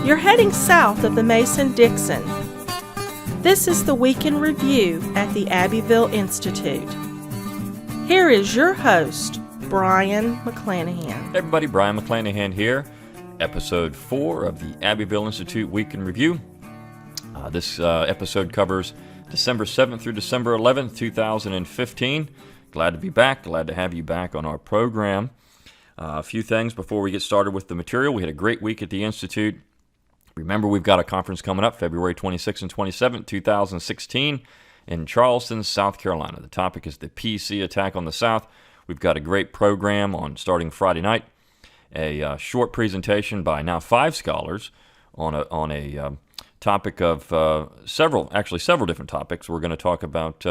You're heading south of the Mason-Dixon. This is the Week in Review at the Abbeville Institute. Here is your host, Brian McClanahan. Hey everybody, Brian McClanahan here. Episode 4 of the Abbeville Institute Week in Review. This episode covers December 7th through December 11th, 2015. Glad to be back. Glad to have you back on our program. A few things before we get started with the material. We had a great week at the Institute. Remember, we've got a conference coming up February 26th and 27th, 2016 in Charleston, South Carolina. The topic is the PC attack on the South. We've got a great program on starting Friday night. A short presentation by now 5 scholars on a topic of several different topics. We're going to talk about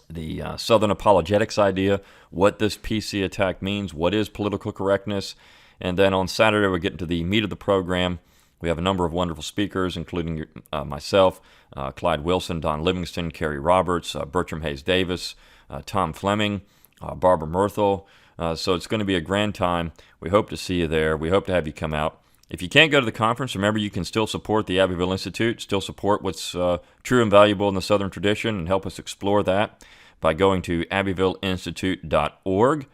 the Southern apologetics idea, what this PC attack means, what is political correctness, and then on Saturday we're getting to the meat of the program. We have a number of wonderful speakers, including myself, Clyde Wilson, Don Livingston, Kerry Roberts, Bertram Hayes Davis, Tom Fleming, Barbara Murthel. So it's going to be a grand time. We hope to see you there. We hope to have you come out. If you can't go to the conference, remember you can still support the Abbeville Institute, still support what's true and valuable in the Southern tradition, and help us explore that by going to abbevilleinstitute.org,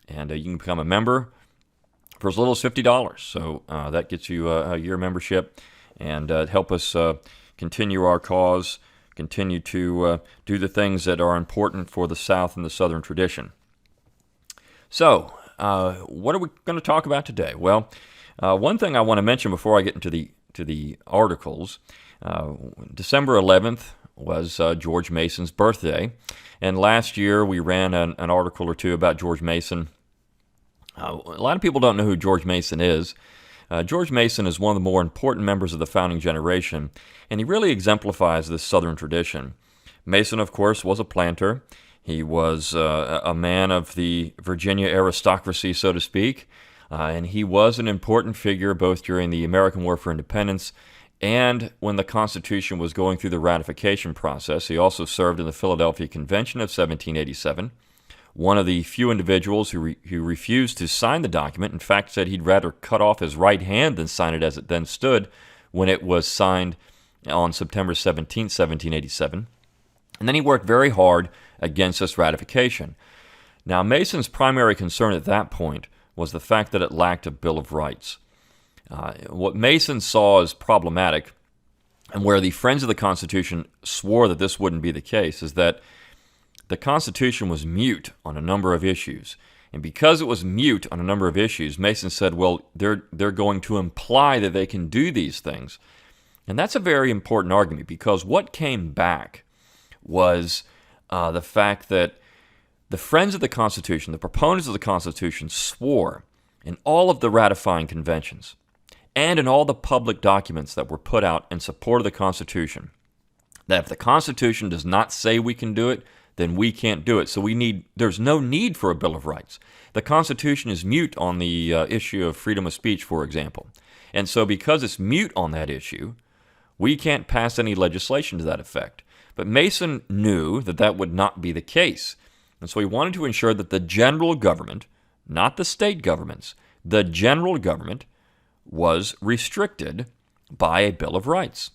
and you can become a member for as little as $50. So that gets you a year membership and help us continue our cause, continue to do the things that are important for the South and the Southern tradition. So what are we going to talk about today? Well, one thing I want to mention before I get into the articles, December 11th was George Mason's birthday, and last year we ran an article or two about George Mason. A lot of people don't know who George Mason is. George Mason is one of the more important members of the founding generation, and he really exemplifies this Southern tradition. Mason, of course, was a planter. He was a man of the Virginia aristocracy, so to speak, and he was an important figure both during the American War for Independence and when the Constitution was going through the ratification process. He also served in the Philadelphia Convention of 1787. One of the few individuals who refused to sign the document, in fact, said he'd rather cut off his right hand than sign it as it then stood when it was signed on September 17, 1787. And then he worked very hard against this ratification. Now, Mason's primary concern at that point was the fact that it lacked a Bill of Rights. What Mason saw as problematic, and where the Friends of the Constitution swore that this wouldn't be the case, is that the Constitution was mute on a number of issues. And because it was mute on a number of issues, Mason said, well, they're going to imply that they can do these things. And that's a very important argument, because what came back was the fact that the Friends of the Constitution, the proponents of the Constitution, swore in all of the ratifying conventions and in all the public documents that were put out in support of the Constitution that if the Constitution does not say we can do it, then we can't do it. So there's no need for a Bill of Rights. The Constitution is mute on the issue of freedom of speech, for example. And so because it's mute on that issue, we can't pass any legislation to that effect. But Mason knew that that would not be the case. And so he wanted to ensure that the general government, not the state governments, the general government was restricted by a Bill of Rights.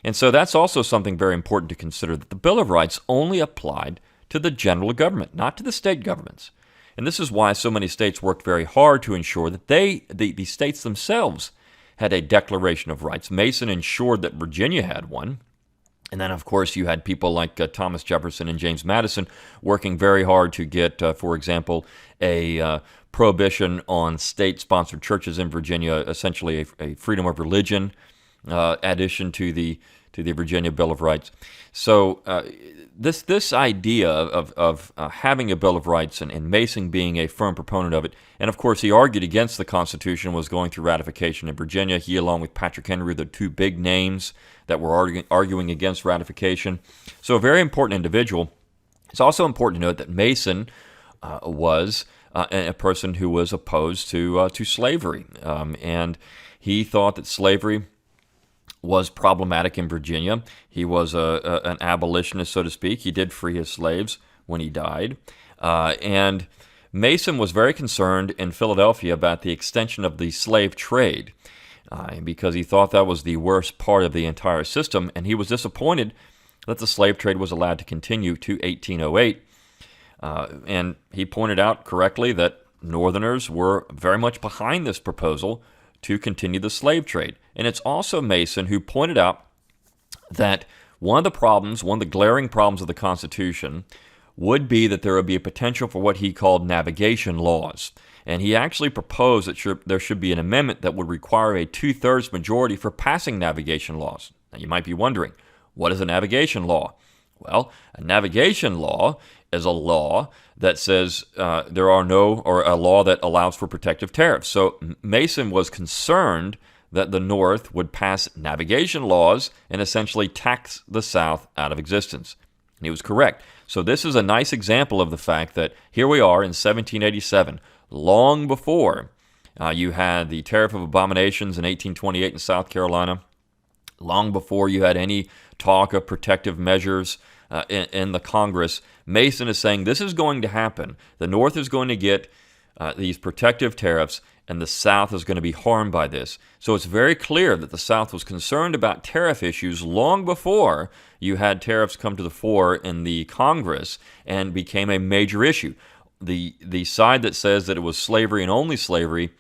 And so that's also something very important to consider, that the Bill of Rights only applied to the general government, not to the state governments. And this is why so many states worked very hard to ensure that the states themselves had a Declaration of Rights. Mason ensured that Virginia had one. And then, of course, you had people like Thomas Jefferson and James Madison working very hard to get, for example, a prohibition on state-sponsored churches in Virginia, essentially a freedom of religion addition to the Virginia Bill of Rights. So this idea of having a Bill of Rights and Mason being a firm proponent of it, and of course he argued against the Constitution, was going through ratification in Virginia. He, along with Patrick Henry, were the two big names that were arguing against ratification. So a very important individual. It's also important to note that Mason was a person who was opposed to slavery, and he thought that slavery was problematic in Virginia. He was an abolitionist, so to speak. He did free his slaves when he died. And Mason was very concerned in Philadelphia about the extension of the slave trade. because he thought that was the worst part of the entire system, and he was disappointed that the slave trade was allowed to continue to 1808. And he pointed out correctly that Northerners were very much behind this proposal to continue the slave trade. And it's also Mason who pointed out that one of the glaring problems of the Constitution would be that there would be a potential for what he called navigation laws. And he actually proposed that there should be an amendment that would require a 2/3 majority for passing navigation laws. Now, you might be wondering, what is a navigation law? Well, a navigation law is a law that says a law that allows for protective tariffs. So Mason was concerned that the North would pass navigation laws and essentially tax the South out of existence. And he was correct. So this is a nice example of the fact that here we are in 1787, long before you had the Tariff of Abominations in 1828 in South Carolina, long before you had any talk of protective measures in the Congress. Mason is saying this is going to happen. The North is going to get these protective tariffs, and the South is going to be harmed by this. So it's very clear that the South was concerned about tariff issues long before you had tariffs come to the fore in the Congress and became a major issue. The side that says that it was slavery and only slavery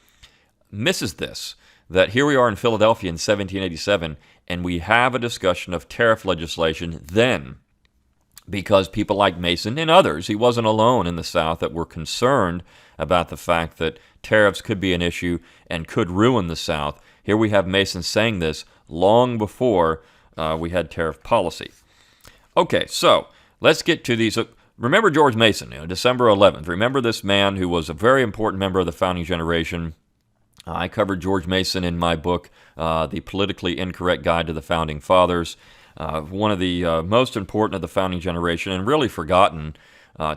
misses this, that here we are in Philadelphia in 1787, and we have a discussion of tariff legislation then, because people like Mason and others, he wasn't alone in the South, that were concerned about the fact that tariffs could be an issue and could ruin the South. Here we have Mason saying this long before we had tariff policy. Okay, so let's get to these. Remember George Mason, December 11th. Remember this man who was a very important member of the founding generation. I covered George Mason in my book, The Politically Incorrect Guide to the Founding Fathers. One of the most important of the founding generation, and really forgotten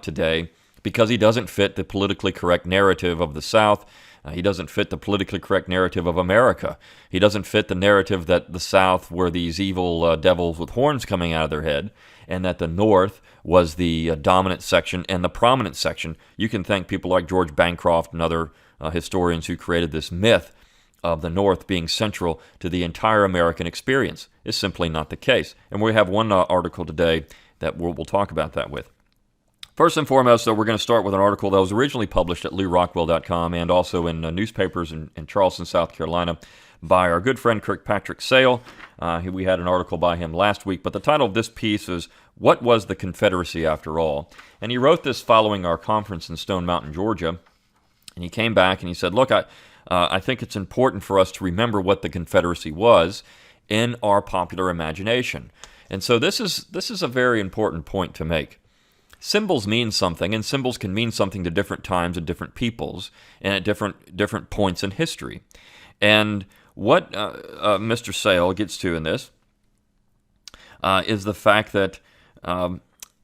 today, because he doesn't fit the politically correct narrative of the South. He doesn't fit the politically correct narrative of America. He doesn't fit the narrative that the South were these evil devils with horns coming out of their head, and that the North was the dominant section and the prominent section. You can thank people like George Bancroft and other historians who created this myth of the North being central to the entire American experience. Is simply not the case. And we have one article today that we'll talk about that with. First and foremost, though, we're going to start with an article that was originally published at LewRockwell.com and also in newspapers in Charleston, South Carolina, by our good friend Kirkpatrick Sale. We had an article by him last week, but the title of this piece is, "What Was the Confederacy After All?" And he wrote this following our conference in Stone Mountain, Georgia. And he came back and he said, look, I think it's important for us to remember what the Confederacy was in our popular imagination. And so this is a very important point to make. Symbols mean something, and symbols can mean something to different times and different peoples and at different points in history. And what Mr. Sale gets to in this is the fact that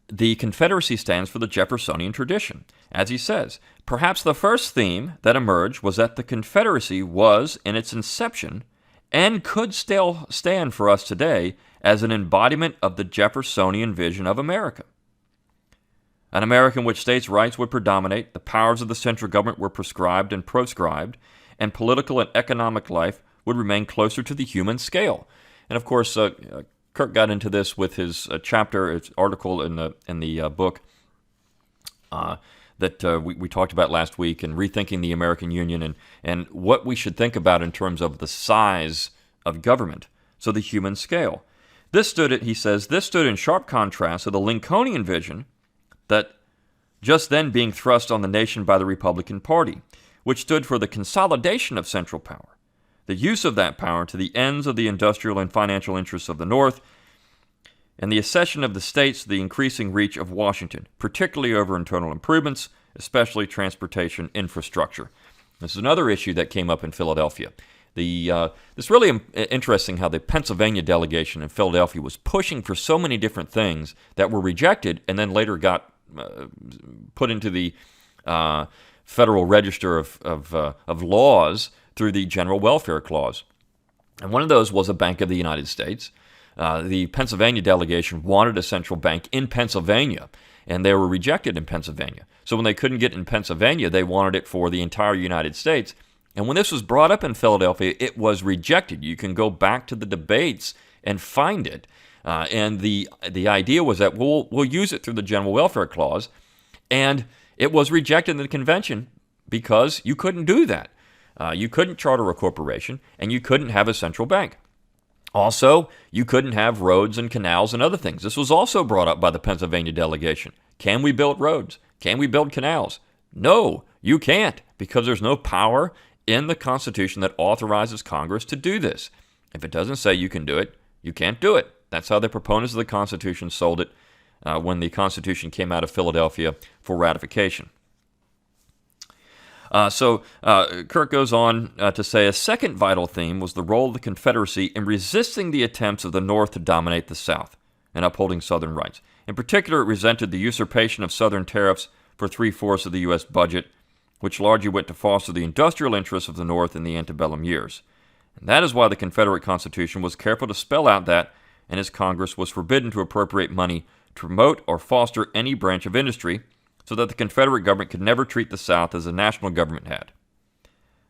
the Confederacy stands for the Jeffersonian Tradition. As he says, perhaps the first theme that emerged was that the Confederacy was, in its inception, and could still stand for us today as an embodiment of the Jeffersonian vision of America. An America in which states' rights would predominate, the powers of the central government were prescribed and proscribed, and political and economic life would remain closer to the human scale. And of course, Kirk got into this with his his article in the book that we talked about last week, and Rethinking the American Union, and what we should think about in terms of the size of government, so the human scale. He says, this stood in sharp contrast to the Lincolnian vision that just then being thrust on the nation by the Republican Party, which stood for the consolidation of central power, the use of that power to the ends of the industrial and financial interests of the North, and the accession of the states to the increasing reach of Washington, particularly over internal improvements, especially transportation infrastructure. This is another issue that came up in Philadelphia. It's really interesting how the Pennsylvania delegation in Philadelphia was pushing for so many different things that were rejected and then later got put into the Federal Register of Laws through the General Welfare Clause. And one of those was a Bank of the United States. The Pennsylvania delegation wanted a central bank in Pennsylvania, and they were rejected in Pennsylvania. So when they couldn't get it in Pennsylvania, they wanted it for the entire United States, And when this was brought up in Philadelphia, it was rejected. You can go back to the debates and find it. And the idea was that we'll use it through the General Welfare Clause, and it was rejected in the convention because you couldn't do that. You couldn't charter a corporation, and you couldn't have a central bank. Also, you couldn't have roads and canals and other things. This was also brought up by the Pennsylvania delegation. Can we build roads? Can we build canals? No, you can't, because there's no power in the Constitution that authorizes Congress to do this. If it doesn't say you can do it, you can't do it. That's how the proponents of the Constitution sold it when the Constitution came out of Philadelphia for ratification. So Kirk goes on to say, a second vital theme was the role of the Confederacy in resisting the attempts of the North to dominate the South and upholding Southern rights. In particular, it resented the usurpation of Southern tariffs for 3/4 of the U.S. budget, which largely went to foster the industrial interests of the North in the antebellum years. And that is why the Confederate Constitution was careful to spell out that, and its Congress was forbidden to appropriate money to promote or foster any branch of industry, so that the Confederate government could never treat the South as the national government had.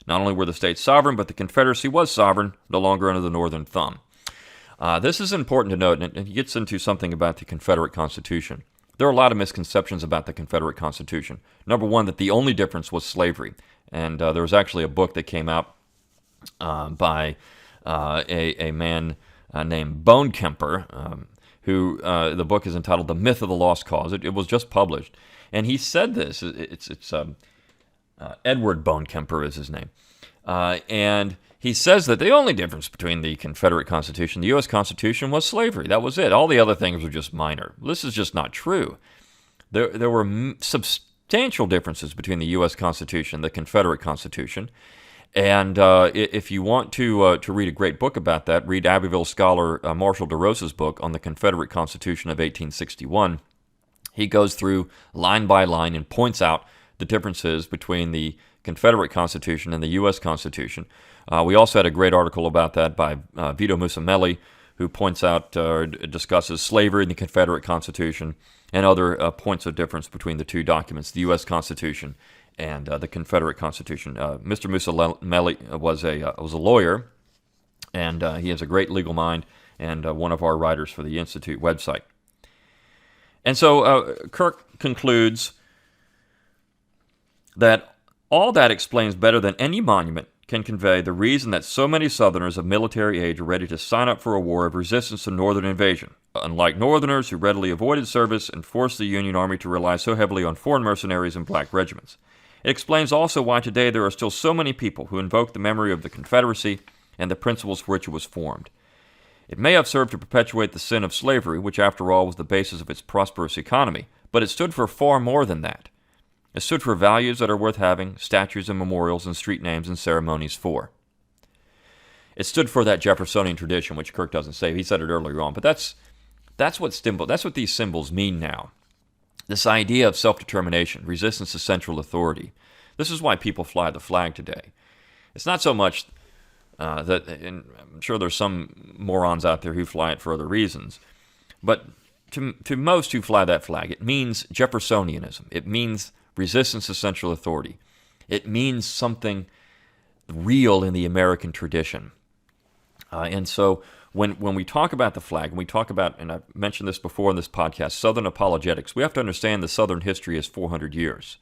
Not only were the states sovereign, but the Confederacy was sovereign, no longer under the Northern thumb. This is important to note, and he gets into something about the Confederate Constitution. There are a lot of misconceptions about the Confederate Constitution. Number one, that the only difference was slavery. And there was actually a book that came out by a man named Bone Kemper, who the book is entitled The Myth of the Lost Cause. It was just published. And he said this. It's Edward Bone Kemper is his name. And he says that the only difference between the Confederate Constitution and the U.S. Constitution was slavery. That was it. All the other things were just minor. This is just not true. There were substantial differences between the U.S. Constitution and the Confederate Constitution. And if you want to read a great book about that, read Abbeville scholar Marshall DeRosa's book on the Confederate Constitution of 1861. He goes through line by line and points out the differences between the Confederate Constitution and the U.S. Constitution. We also had a great article about that by Vito Musamelli, who points out or discusses slavery in the Confederate Constitution and other points of difference between the two documents, the U.S. Constitution and the Confederate Constitution. Mr. Musamelli was a lawyer, and he has a great legal mind and one of our writers for the Institute website. And so Kirk concludes that all that explains better than any monument can convey the reason that so many Southerners of military age are ready to sign up for a war of resistance to Northern invasion, unlike Northerners who readily avoided service and forced the Union Army to rely so heavily on foreign mercenaries and black regiments. It explains also why today there are still so many people who invoke the memory of the Confederacy and the principles for which it was formed. It may have served to perpetuate the sin of slavery, which after all was the basis of its prosperous economy, but it stood for far more than that. It stood for values that are worth having, statues and memorials and street names and ceremonies for. It stood for that Jeffersonian tradition, which Kirk doesn't say. He said it earlier on, but that's what these symbols mean now. This idea of self-determination, resistance to central authority. This is why people fly the flag today. It's not so much and I'm sure there's some morons out there who fly it for other reasons, but to most who fly that flag, it means Jeffersonianism. It means resistance to central authority. It means something real in the American tradition. And so when we talk about the flag, and we talk about, and I've mentioned this before in this podcast, Southern apologetics, we have to understand the Southern history is 400 years.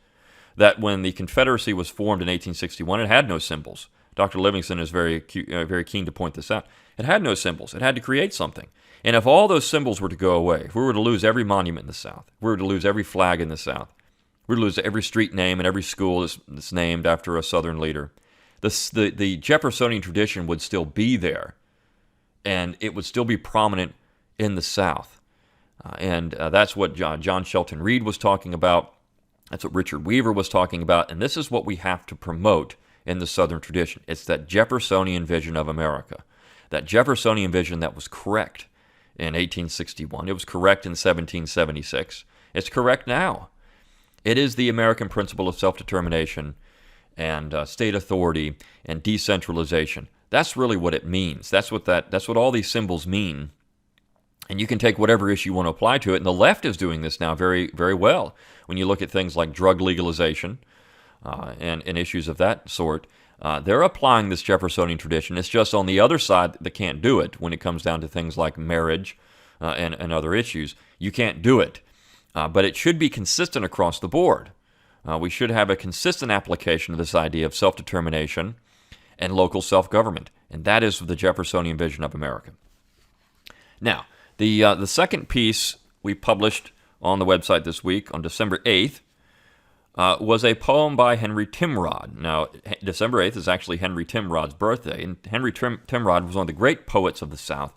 That when the Confederacy was formed in 1861, it had no symbols. Dr. Livingston is very keen to point this out. It had no symbols. It had to create something. And if all those symbols were to go away, if we were to lose every monument in the South, if we were to lose every flag in the South, we were to lose every street name and every school that's named after a Southern leader, the Jeffersonian tradition would still be there, and it would still be prominent in the South. And that's what John Shelton Reed was talking about. That's what Richard Weaver was talking about. And this is what we have to promote in the Southern tradition. It's that Jeffersonian vision of America, that Jeffersonian vision that was correct in 1861. It was correct in 1776. It's correct now. It is the American principle of self-determination and state authority and decentralization. That's really what it means. That's what all these symbols mean. And you can take whatever issue you want to apply to it. And the left is doing this now very, very well. When you look at things like drug legalization, and issues of that sort, They're applying this Jeffersonian tradition. It's just on the other side that can't do it when it comes down to things like marriage and other issues. You can't do it. But it should be consistent across the board. We should have a consistent application of this idea of self-determination and local self-government. And that is the Jeffersonian vision of America. Now, the second piece we published on the website this week on December 8th was a poem by Henry Timrod. Now, December 8th is actually Henry Timrod's birthday, and Henry Timrod was one of the great poets of the South,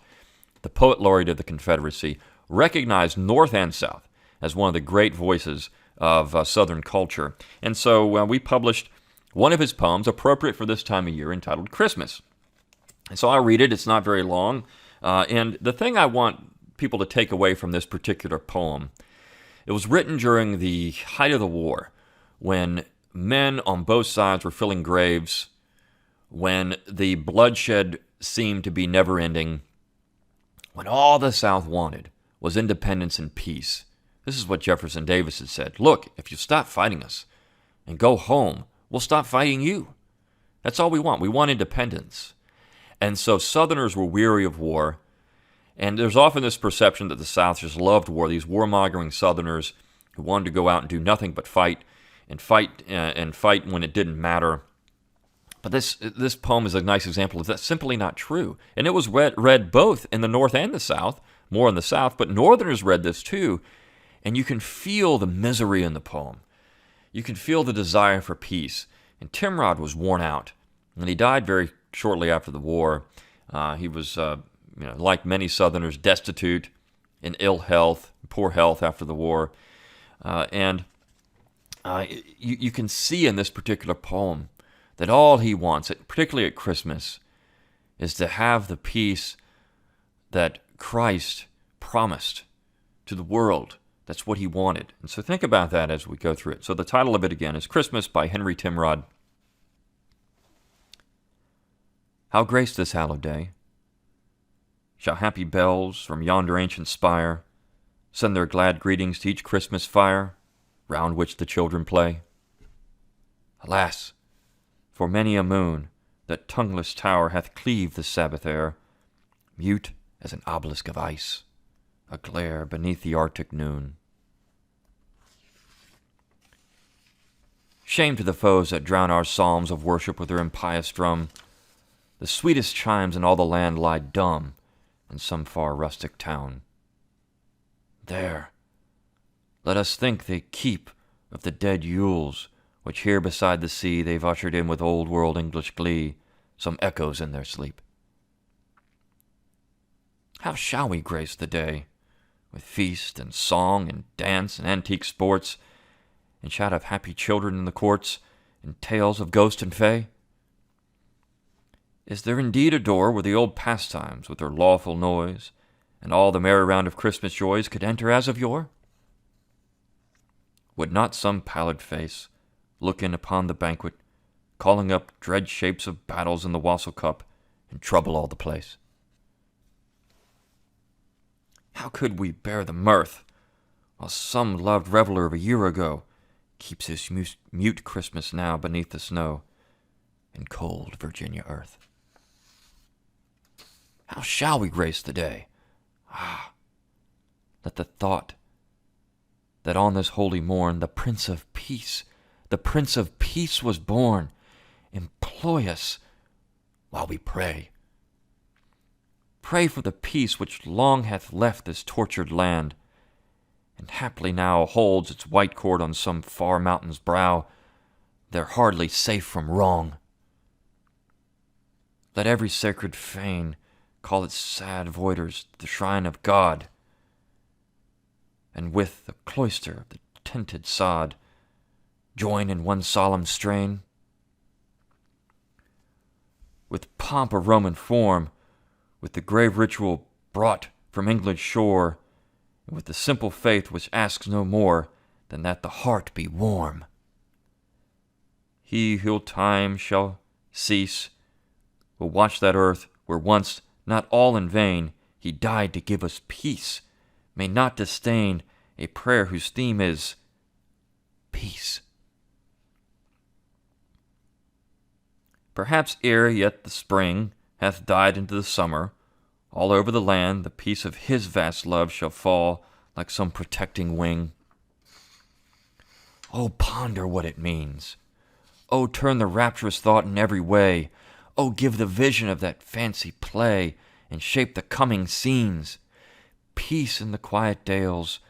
the poet laureate of the Confederacy, recognized North and South as one of the great voices of Southern culture. And so we published one of his poems appropriate for this time of year entitled Christmas. And so I'll read it. It's not very long. And the thing I want people to take away from this particular poem, it was written during the height of the war, when men on both sides were filling graves, when the bloodshed seemed to be never-ending, when all the South wanted was independence and peace. This is what Jefferson Davis had said. Look, if you stop fighting us and go home, we'll stop fighting you. That's all we want. We want independence. And so Southerners were weary of war, and there's often this perception that the South just loved war, these warmongering Southerners who wanted to go out and do nothing but fight and fight when it didn't matter. But this poem is a nice example of that. Simply not true. And it was read both in the North and the South, more in the South, but Northerners read this too, and you can feel the misery in the poem. You can feel the desire for peace. And Timrod was worn out, and he died very shortly after the war. He was, like many Southerners, destitute, in ill health, poor health after the war. You can see in this particular poem that all he wants, particularly at Christmas, is to have the peace that Christ promised to the world. That's what he wanted. And so think about that as we go through it. So the title of it again is Christmas by Henry Timrod. How grace this hallowed day? Shall happy bells from yonder ancient spire send their glad greetings to each Christmas fire, round which the children play? Alas, for many a moon that tongueless tower hath cleaved the Sabbath air, mute as an obelisk of ice, a glare beneath the Arctic noon. Shame to the foes that drown our psalms of worship with their impious drum. The sweetest chimes in all the land lie dumb in some far rustic town. There, let us think they keep of the dead Yules, which here beside the sea they've ushered in with old world English glee, some echoes in their sleep. How shall we grace the day? With feast and song and dance and antique sports, and shout of happy children in the courts, and tales of ghost and fay? Is there indeed a door where the old pastimes, with their lawful noise, and all the merry round of Christmas joys, could enter as of yore? Would not some pallid face look in upon the banquet, calling up dread shapes of battles in the wassail cup, and trouble all the place? How could we bear the mirth, while some loved reveler of a year ago keeps his mute Christmas now beneath the snow in cold Virginia earth? How shall we grace the day? Ah, let the thought that on this holy morn the Prince of Peace was born, employ us while we pray. Pray for the peace which long hath left this tortured land, and haply now holds its white cord on some far mountain's brow, there hardly safe from wrong. Let every sacred fane call its sad voiders the shrine of God, and with the cloister of the tented sod join in one solemn strain. With pomp of Roman form, with the grave ritual brought from England's shore, and with the simple faith which asks no more than that the heart be warm. He who'll time shall cease will watch that earth where once, not all in vain, he died to give us peace, may not disdain a prayer whose theme is peace. Perhaps ere yet the spring hath died into the summer, all over the land the peace of his vast love shall fall like some protecting wing. Oh, ponder what it means. Oh, turn the rapturous thought in every way. Oh, give the vision of that fancy play, and shape the coming scenes. Peace in the quiet dales,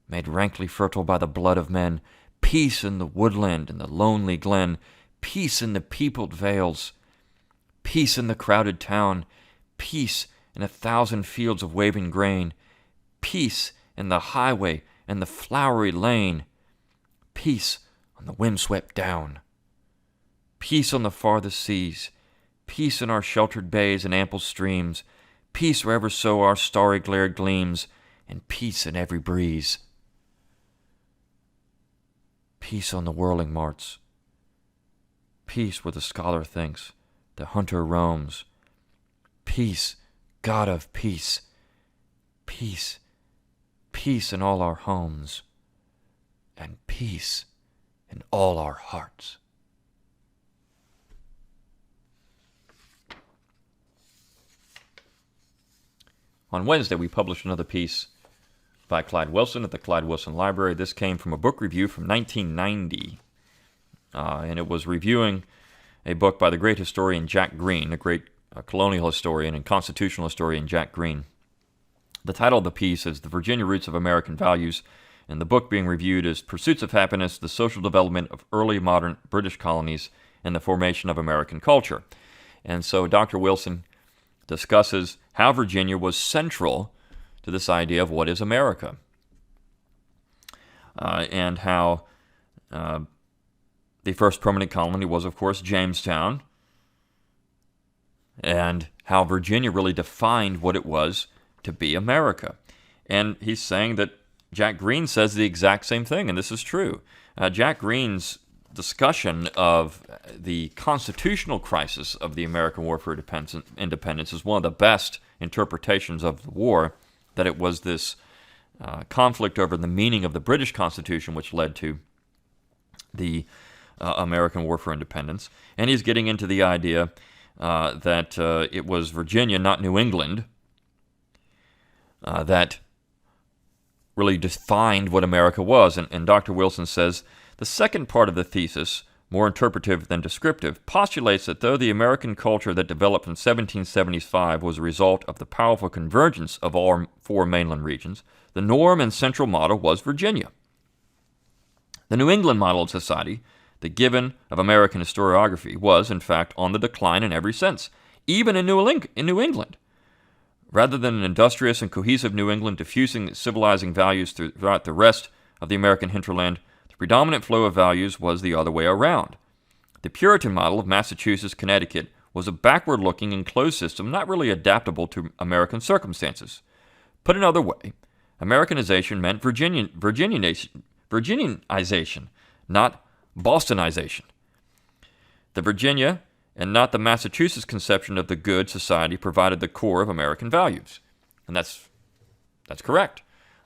made rankly fertile by the blood of men. Peace in the woodland and the lonely glen. Peace in the peopled vales. Peace in the crowded town. Peace in 1,000 fields of waving grain. Peace in the highway and the flowery lane. Peace on the windswept down. Peace on the farthest seas. Peace in our sheltered bays and ample streams. Peace wherever so our starry glare gleams, and peace in every breeze. Peace on the whirling marts. Peace where the scholar thinks, the hunter roams. Peace, God of peace. Peace, peace in all our homes, and peace in all our hearts. On Wednesday, we published another piece by Clyde Wilson at the Clyde Wilson Library. This came from a book review from 1990, and it was reviewing a book by the great historian Jack Green, a great colonial historian and constitutional historian Jack Green. The title of the piece is The Virginia Roots of American Values, and the book being reviewed is Pursuits of Happiness, the Social Development of Early Modern British Colonies, and the Formation of American Culture. And so Dr. Wilson discusses how Virginia was central to this idea of what is America, and how the first permanent colony was, of course, Jamestown, and how Virginia really defined what it was to be America. And he's saying that Jack Green says the exact same thing, and this is true. Jack Green's discussion of the constitutional crisis of the American War for Independence is one of the best interpretations of the war, that it was this conflict over the meaning of the British Constitution which led to the American War for Independence. And he's getting into the idea that it was Virginia, not New England, that really defined what America was. And Dr. Wilson says, the second part of the thesis, more interpretive than descriptive, postulates that though the American culture that developed in 1775 was a result of the powerful convergence of all four mainland regions, the norm and central model was Virginia. The New England model of society, the given of American historiography, was, in fact, on the decline in every sense, even in New England. Rather than an industrious and cohesive New England diffusing civilizing values throughout the rest of the American hinterland, the predominant flow of values was the other way around. The Puritan model of Massachusetts, Connecticut, was a backward-looking enclosed system not really adaptable to American circumstances. Put another way, Americanization meant Virginianization, not Bostonization. The Virginia and not the Massachusetts conception of the good society provided the core of American values. And that's correct.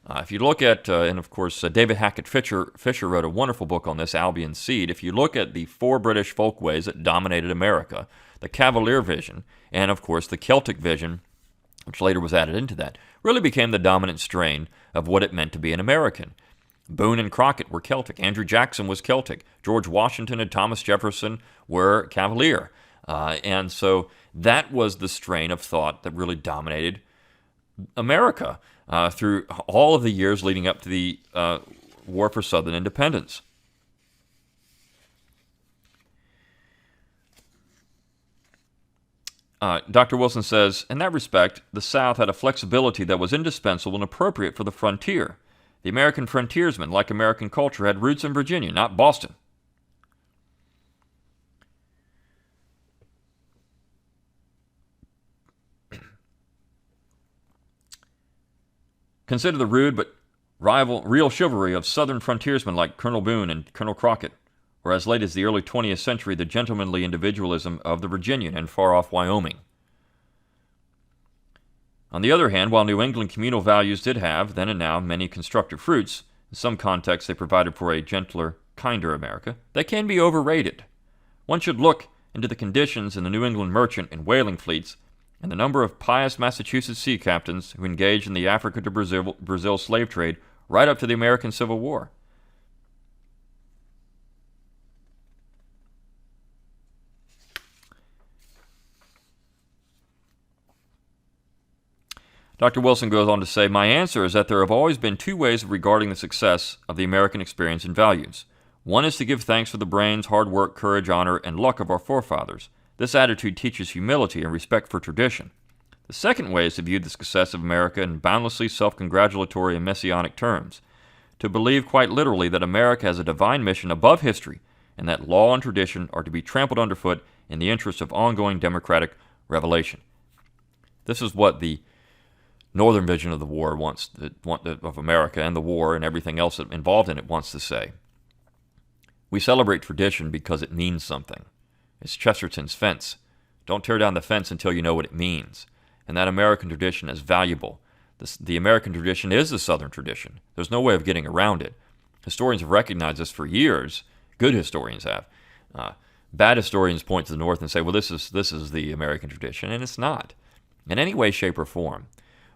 If you look at, and of course, David Hackett Fisher wrote a wonderful book on this, Albion's Seed. If you look at the four British folkways that dominated America, the Cavalier vision, and of course the Celtic vision, which later was added into that, really became the dominant strain of what it meant to be an American. Boone and Crockett were Celtic. Andrew Jackson was Celtic. George Washington and Thomas Jefferson were Cavalier. And so that was the strain of thought that really dominated America through all of the years leading up to the War for Southern Independence. Dr. Wilson says, in that respect, the South had a flexibility that was indispensable and appropriate for the frontier. The American frontiersman, like American culture, had roots in Virginia, not Boston. Consider the rude but real chivalry of Southern frontiersmen like Colonel Boone and Colonel Crockett, or as late as the early 20th century, the gentlemanly individualism of the Virginian in far-off Wyoming. On the other hand, while New England communal values did have, then and now, many constructive fruits, in some contexts they provided for a gentler, kinder America, they can be overrated. One should look into the conditions in the New England merchant and whaling fleets and the number of pious Massachusetts sea captains who engaged in the Africa to Brazil slave trade right up to the American Civil War. Dr. Wilson goes on to say, my answer is that there have always been two ways of regarding the success of the American experience and values. One is to give thanks for the brains, hard work, courage, honor, and luck of our forefathers. This attitude teaches humility and respect for tradition. The second way is to view the success of America in boundlessly self-congratulatory and messianic terms, to believe quite literally that America has a divine mission above history and that law and tradition are to be trampled underfoot in the interest of ongoing democratic revelation. This is what the Northern vision of the war wants, of America and the war and everything else involved in it wants to say. We celebrate tradition because it means something. It's Chesterton's fence. Don't tear down the fence until you know what it means. And that American tradition is valuable. The American tradition is the Southern tradition. There's no way of getting around it. Historians have recognized this for years. Good historians have. Bad historians point to the North and say, well, this is the American tradition, and it's not, in any way, shape, or form.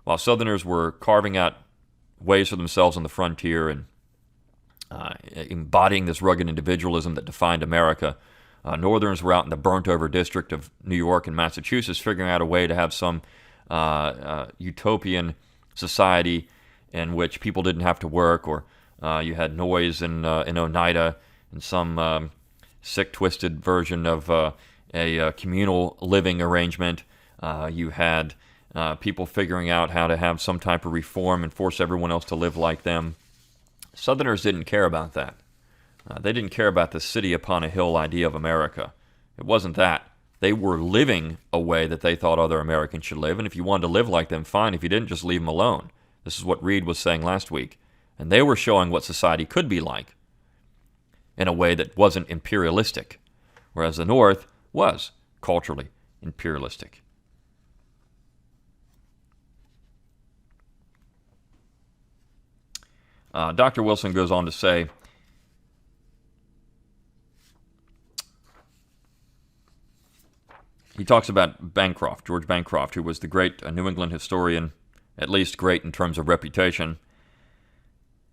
While Southerners were carving out ways for themselves on the frontier and embodying this rugged individualism that defined America, Northerners were out in the burnt-over district of New York and Massachusetts figuring out a way to have some utopian society in which people didn't have to work, or you had noise in Oneida and some sick, twisted version of a communal living arrangement. You had people figuring out how to have some type of reform and force everyone else to live like them. Southerners didn't care about that. They didn't care about the city upon a hill idea of America. It wasn't that. They were living a way that they thought other Americans should live, and if you wanted to live like them, fine. If you didn't, just leave them alone. This is what Reed was saying last week. And they were showing what society could be like in a way that wasn't imperialistic, whereas the North was culturally imperialistic. Dr. Wilson goes on to say, he talks about Bancroft, George Bancroft, who was the great New England historian, at least great in terms of reputation.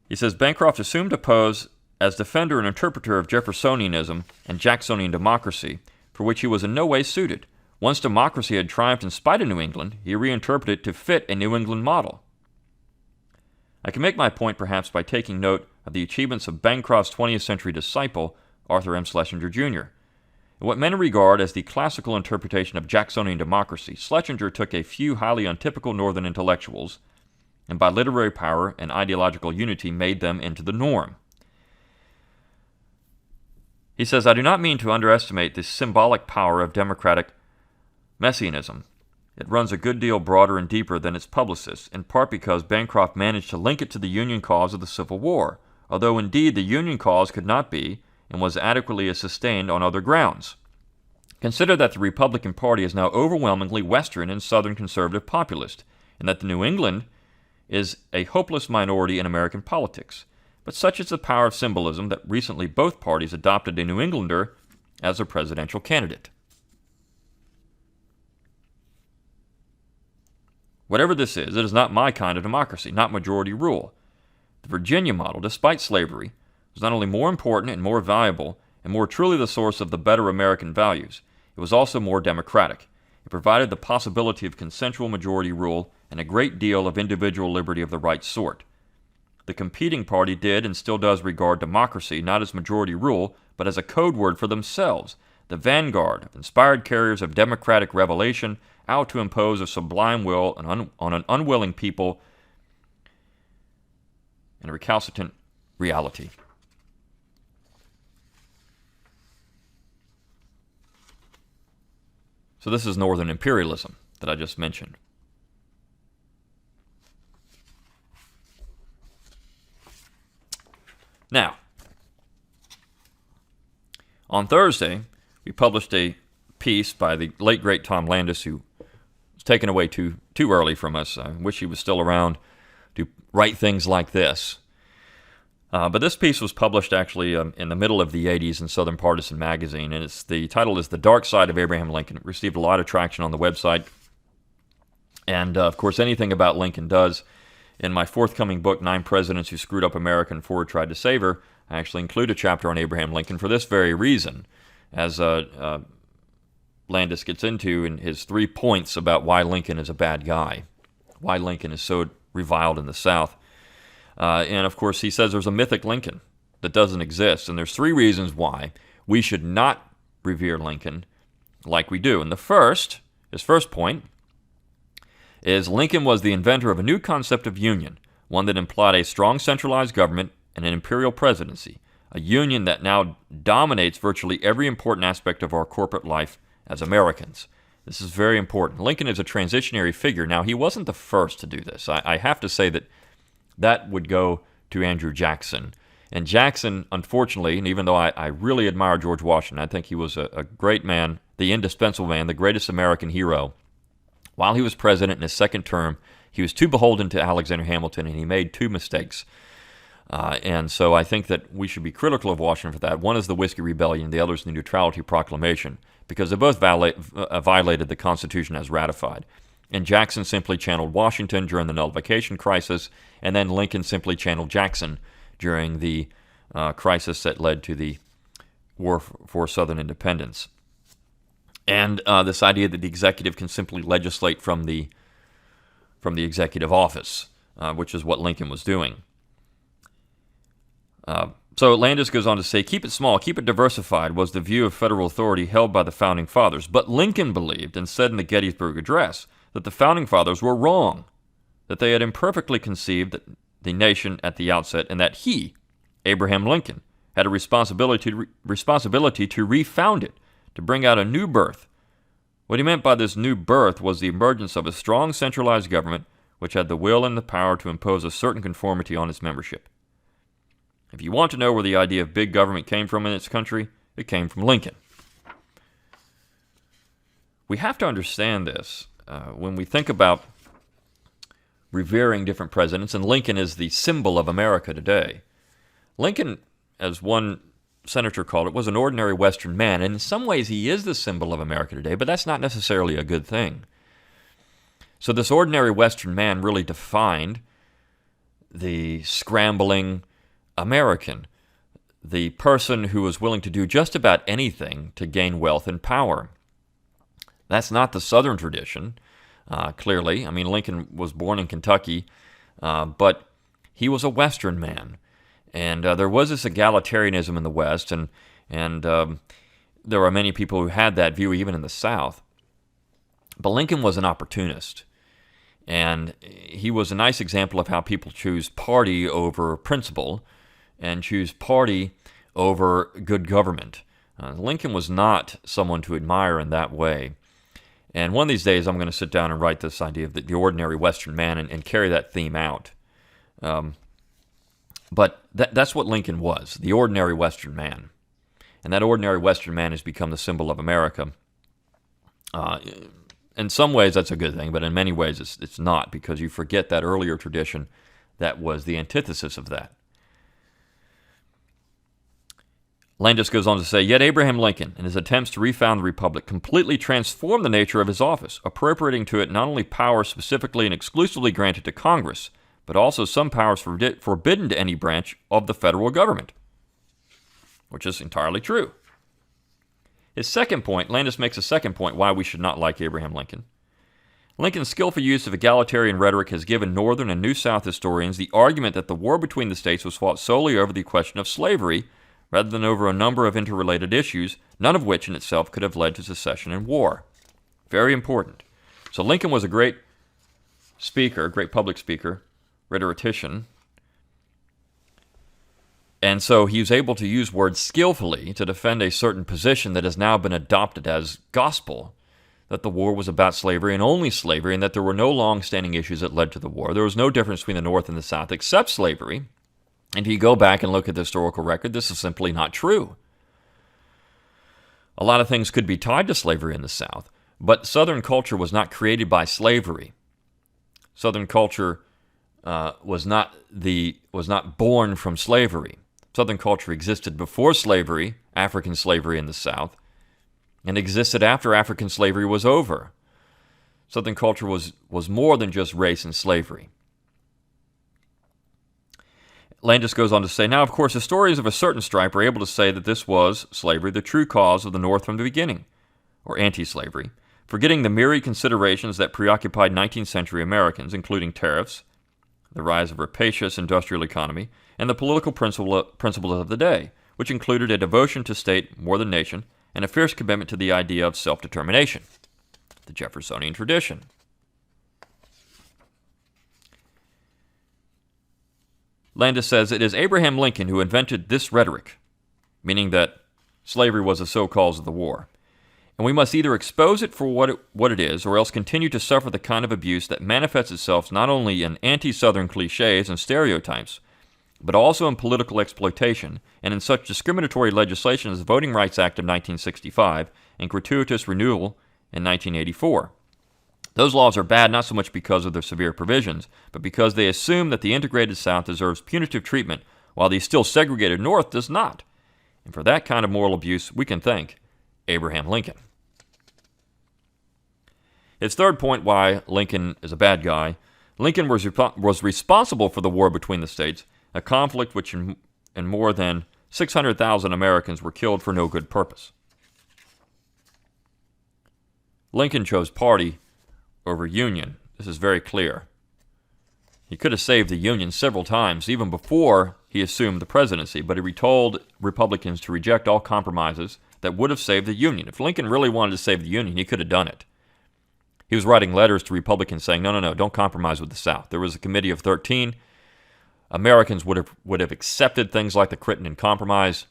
He says, Bancroft assumed to pose as defender and interpreter of Jeffersonianism and Jacksonian democracy, for which he was in no way suited. Once democracy had triumphed in spite of New England, he reinterpreted it to fit a New England model. I can make my point perhaps by taking note of the achievements of Bancroft's 20th century disciple, Arthur M. Schlesinger, Jr. In what many regard as the classical interpretation of Jacksonian democracy, Schlesinger took a few highly untypical Northern intellectuals, and by literary power and ideological unity made them into the norm. He says, I do not mean to underestimate the symbolic power of democratic messianism. It runs a good deal broader and deeper than its publicists, in part because Bancroft managed to link it to the Union cause of the Civil War, although indeed the Union cause could not be and was adequately sustained on other grounds. Consider that the Republican Party is now overwhelmingly Western and Southern conservative populist, and that the New England is a hopeless minority in American politics. But such is the power of symbolism that recently both parties adopted a New Englander as their presidential candidate. Whatever this is, it is not my kind of democracy, not majority rule. The Virginia model, despite slavery, was not only more important and more valuable and more truly the source of the better American values, it was also more democratic. It provided the possibility of consensual majority rule and a great deal of individual liberty of the right sort. The competing party did and still does regard democracy not as majority rule, but as a code word for themselves, the vanguard of inspired carriers of democratic revelation, out to impose a sublime will on an unwilling people and a recalcitrant reality. So this is Northern imperialism that I just mentioned. Now, on Thursday, we published a piece by the late, great Tom Landis, who was taken away too early from us. I wish he was still around to write things like this. But this piece was published actually in the middle of the 80s in Southern Partisan magazine, and the title is The Dark Side of Abraham Lincoln. It received a lot of traction on the website. And, of course, anything about Lincoln does. In my forthcoming book, 9 Presidents Who Screwed Up America and 4 Tried to Save Her, I actually include a chapter on Abraham Lincoln for this very reason, as Landis gets into in his 3 points about why Lincoln is a bad guy, why Lincoln is so reviled in the South. And, of course, he says there's a mythic Lincoln that doesn't exist, and there's 3 reasons why we should not revere Lincoln like we do. And his first point, is Lincoln was the inventor of a new concept of union, one that implied a strong centralized government and an imperial presidency, a union that now dominates virtually every important aspect of our corporate life as Americans. This is very important. Lincoln is a transitionary figure. Now, he wasn't the first to do this. I have to say that would go to Andrew Jackson. And Jackson, unfortunately, and even though I really admire George Washington, I think he was a great man, the indispensable man, the greatest American hero, while he was president in his second term, he was too beholden to Alexander Hamilton, and he made 2 mistakes. And so I think that we should be critical of Washington for that. One is the Whiskey Rebellion, the other is the Neutrality Proclamation, because they both violated the Constitution as ratified. And Jackson simply channeled Washington during the nullification crisis, and then Lincoln simply channeled Jackson during the crisis that led to the War for Southern Independence. And this idea that the executive can simply legislate from the executive office, which is what Lincoln was doing. So Landis goes on to say, keep it small, keep it diversified was the view of federal authority held by the Founding Fathers. But Lincoln believed and said in the Gettysburg Address that the Founding Fathers were wrong, that they had imperfectly conceived the nation at the outset, and that he, Abraham Lincoln, had a responsibility to refound it, to bring out a new birth. What he meant by this new birth was the emergence of a strong centralized government which had the will and the power to impose a certain conformity on its membership. If you want to know where the idea of big government came from in this country, it came from Lincoln. We have to understand this when we think about revering different presidents, and Lincoln is the symbol of America today. Lincoln, as one senator called it, was an ordinary Western man, and in some ways he is the symbol of America today, but that's not necessarily a good thing. So this ordinary Western man really defined the scrambling American, the person who was willing to do just about anything to gain wealth and power. That's not the Southern tradition, clearly. I mean, Lincoln was born in Kentucky, but he was a Western man. And there was this egalitarianism in the West, and there are many people who had that view even in the South. But Lincoln was an opportunist, and he was a nice example of how people choose party over principle and choose party over good government. Lincoln was not someone to admire in that way. And one of these days I'm going to sit down and write this idea of the ordinary Western man and carry that theme out. But that's what Lincoln was, the ordinary Western man. And that ordinary Western man has become the symbol of America. In some ways that's a good thing, but in many ways it's not, because you forget that earlier tradition that was the antithesis of that. Landis goes on to say, yet Abraham Lincoln, in his attempts to refound the Republic, completely transformed the nature of his office, appropriating to it not only powers specifically and exclusively granted to Congress, but also some powers forbidden to any branch of the federal government, which is entirely true. His second point, Landis makes a second point why we should not like Abraham Lincoln. Lincoln's skillful use of egalitarian rhetoric has given Northern and New South historians the argument that the war between the states was fought solely over the question of slavery, rather than over a number of interrelated issues, none of which in itself could have led to secession and war. Very important. So Lincoln was a great speaker, great public speaker, rhetorician, and so he was able to use words skillfully to defend a certain position that has now been adopted as gospel, that the war was about slavery and only slavery, and that there were no long-standing issues that led to the war. There was no difference between the North and the South except slavery. And if you go back and look at the historical record, this is simply not true. A lot of things could be tied to slavery in the South, but Southern culture was not created by slavery. Southern culture was not born from slavery. Southern culture existed before slavery, African slavery in the South, and existed after African slavery was over. Southern culture was more than just race and slavery. Landis goes on to say, now, of course, historians of a certain stripe are able to say that this was, slavery, the true cause of the North from the beginning, or anti-slavery, forgetting the myriad considerations that preoccupied 19th century Americans, including tariffs, the rise of rapacious industrial economy, and the political principles of the day, which included a devotion to state more than nation and a fierce commitment to the idea of self-determination, the Jeffersonian tradition. Landis says, it is Abraham Lincoln who invented this rhetoric, meaning that slavery was the sole cause of the war. And we must either expose it for what it is, or else continue to suffer the kind of abuse that manifests itself not only in anti-Southern cliches and stereotypes, but also in political exploitation and in such discriminatory legislation as the Voting Rights Act of 1965 and gratuitous renewal in 1984. Those laws are bad not so much because of their severe provisions, but because they assume that the integrated South deserves punitive treatment, while the still segregated North does not. And for that kind of moral abuse, we can thank Abraham Lincoln. His third point why Lincoln is a bad guy, Lincoln was responsible for the war between the states, a conflict which in more than 600,000 Americans were killed for no good purpose. Lincoln chose party over union. This is very clear. He could have saved the Union several times, even before he assumed the presidency, but he told Republicans to reject all compromises that would have saved the Union. If Lincoln really wanted to save the Union, he could have done it. He was writing letters to Republicans saying, no, don't compromise with the South. There was a committee of 13. Americans would have accepted things like the Crittenden Compromise.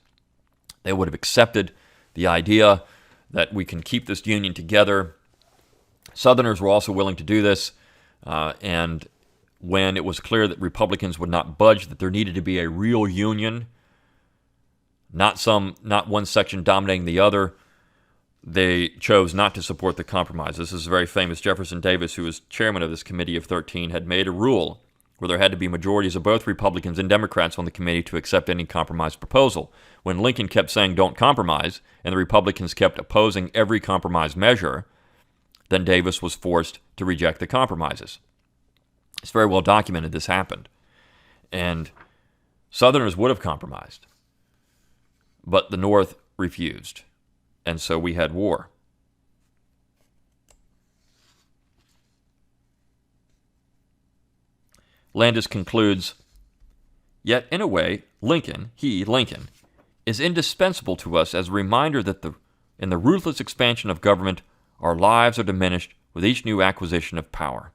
They would have accepted the idea that we can keep this Union together. Southerners were also willing to do this, and when it was clear that Republicans would not budge, that there needed to be a real union, not one section dominating the other, they chose not to support the compromise. This is very famous. Jefferson Davis, who was chairman of this committee of 13, had made a rule where there had to be majorities of both Republicans and Democrats on the committee to accept any compromise proposal. When Lincoln kept saying don't compromise, and the Republicans kept opposing every compromise measure, then Davis was forced to reject the compromises. It's very well documented this happened. And Southerners would have compromised, but the North refused. And so we had war. Landis concludes, yet in a way, Lincoln, is indispensable to us as a reminder that in the ruthless expansion of government, our lives are diminished with each new acquisition of power.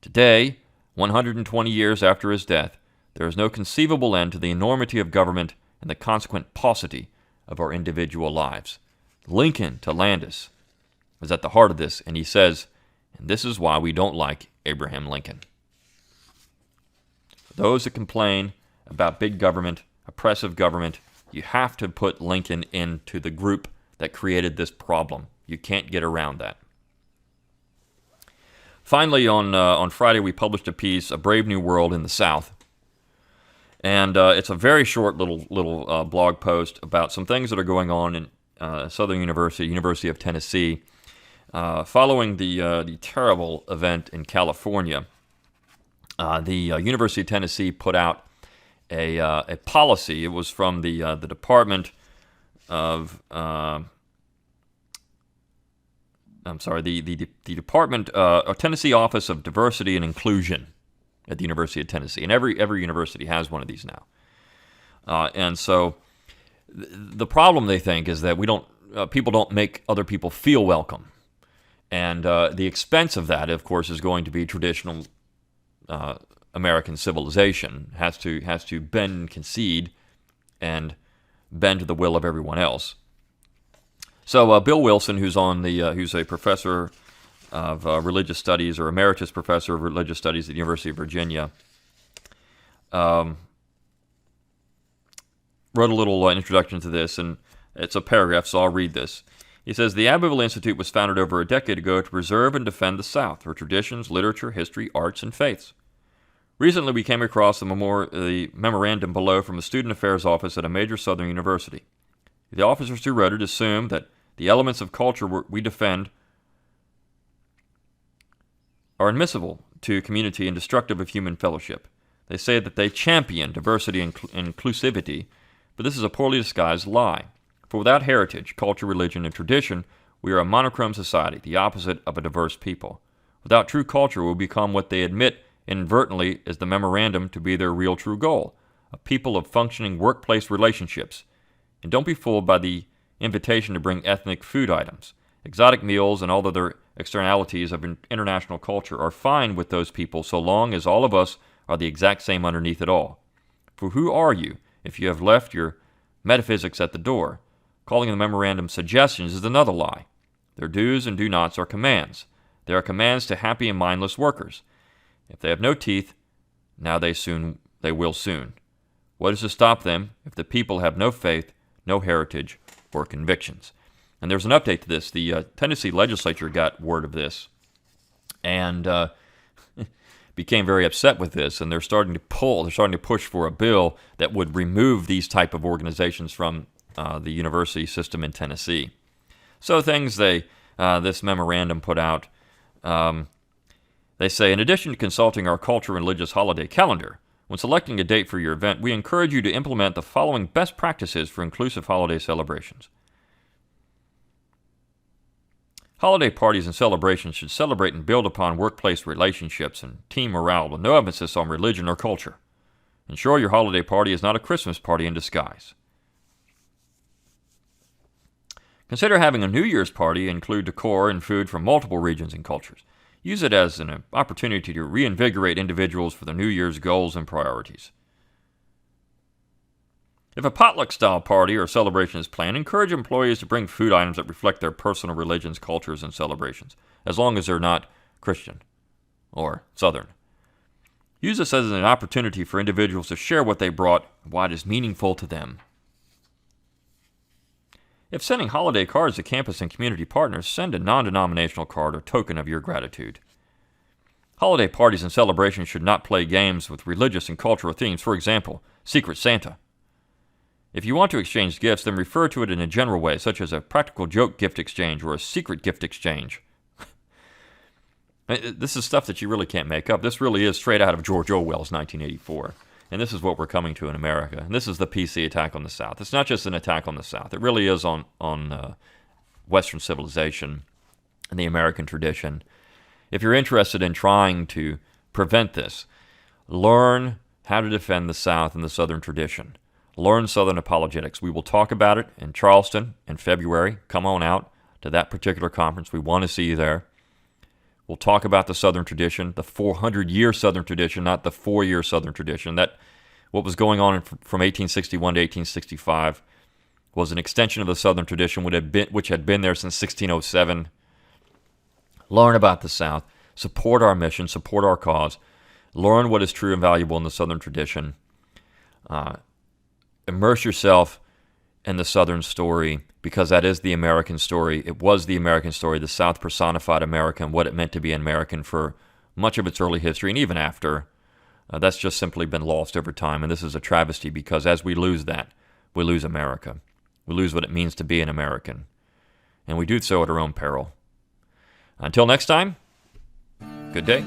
Today, 120 years after his death, there is no conceivable end to the enormity of government and the consequent paucity of our individual lives. Lincoln, to Landis, is at the heart of this, and he says, and this is why we don't like Abraham Lincoln. For those that complain about big government, oppressive government, you have to put Lincoln into the group that created this problem. You can't get around that. Finally, on Friday, we published a piece, A Brave New World in the South. And it's a very short little blog post about some things that are going on in Southern University of Tennessee, following the terrible event in California. The University of Tennessee put out a policy. It was from the Department of the Department Tennessee Office of Diversity and Inclusion at the University of Tennessee, and every university has one of these now. And so the problem, they think, is that people don't make other people feel welcome, and the expense of that, of course, is going to be traditional American civilization has to bend and concede and bend to the will of everyone else. So Bill Wilson, who's a professor of religious studies, or emeritus professor of religious studies at the University of Virginia, wrote a little introduction to this, and it's a paragraph, so I'll read this. He says, the Abbeville Institute was founded over a decade ago to preserve and defend the South, her traditions, literature, history, arts, and faiths. Recently, we came across the memorandum below from the Student Affairs Office at a major Southern university. The officers who wrote it assume that the elements of culture we defend are admissible to community and destructive of human fellowship. They say that they champion diversity and inclusivity, but this is a poorly disguised lie. For without heritage, culture, religion, and tradition, we are a monochrome society, the opposite of a diverse people. Without true culture, we will become what they admit inadvertently is the memorandum to be their real true goal, a people of functioning workplace relationships. And don't be fooled by the invitation to bring ethnic food items. Exotic meals and all other externalities of international culture are fine with those people so long as all of us are the exact same underneath it all. For who are you if you have left your metaphysics at the door? Calling the memorandum suggestions is another lie. Their do's and do-nots are commands. They are commands to happy and mindless workers. If they have no teeth, now they will soon. What is to stop them if the people have no faith, no heritage, or convictions? And there's an update to this. The Tennessee legislature got word of this and became very upset with this, and they're starting to push for a bill that would remove these type of organizations from the university system in Tennessee. So things this memorandum put out, they say, in addition to consulting our culture and religious holiday calendar, when selecting a date for your event, we encourage you to implement the following best practices for inclusive holiday celebrations. Holiday parties and celebrations should celebrate and build upon workplace relationships and team morale with no emphasis on religion or culture. Ensure your holiday party is not a Christmas party in disguise. Consider having a New Year's party include decor and food from multiple regions and cultures. Use it as an opportunity to reinvigorate individuals for their New Year's goals and priorities. If a potluck-style party or celebration is planned, encourage employees to bring food items that reflect their personal religions, cultures, and celebrations, as long as they're not Christian or Southern. Use this as an opportunity for individuals to share what they brought and why it is meaningful to them. If sending holiday cards to campus and community partners, send a non-denominational card or token of your gratitude. Holiday parties and celebrations should not play games with religious and cultural themes, for example, Secret Santa. If you want to exchange gifts, then refer to it in a general way, such as a practical joke gift exchange or a secret gift exchange. This is stuff that you really can't make up. This really is straight out of George Orwell's 1984. And this is what we're coming to in America. And this is the PC attack on the South. It's not just an attack on the South. It really is on Western civilization and the American tradition. If you're interested in trying to prevent this, learn how to defend the South and the Southern tradition. Learn Southern apologetics. We will talk about it in Charleston in February. Come on out to that particular conference. We want to see you there. We'll talk about the Southern tradition, the 400-year Southern tradition, not the 4-year Southern tradition. That what was going on from 1861 to 1865 was an extension of the Southern tradition, which had been there since 1607. Learn about the South. Support our mission. Support our cause. Learn what is true and valuable in the Southern tradition. Immerse yourself in the Southern story, because that is the American story. It was the American story. The South personified America and what it meant to be an American for much of its early history, and even after. That's just simply been lost over time, and this is a travesty, because as we lose that, we lose America. We lose what it means to be an American, and we do so at our own peril. Until next time, good day.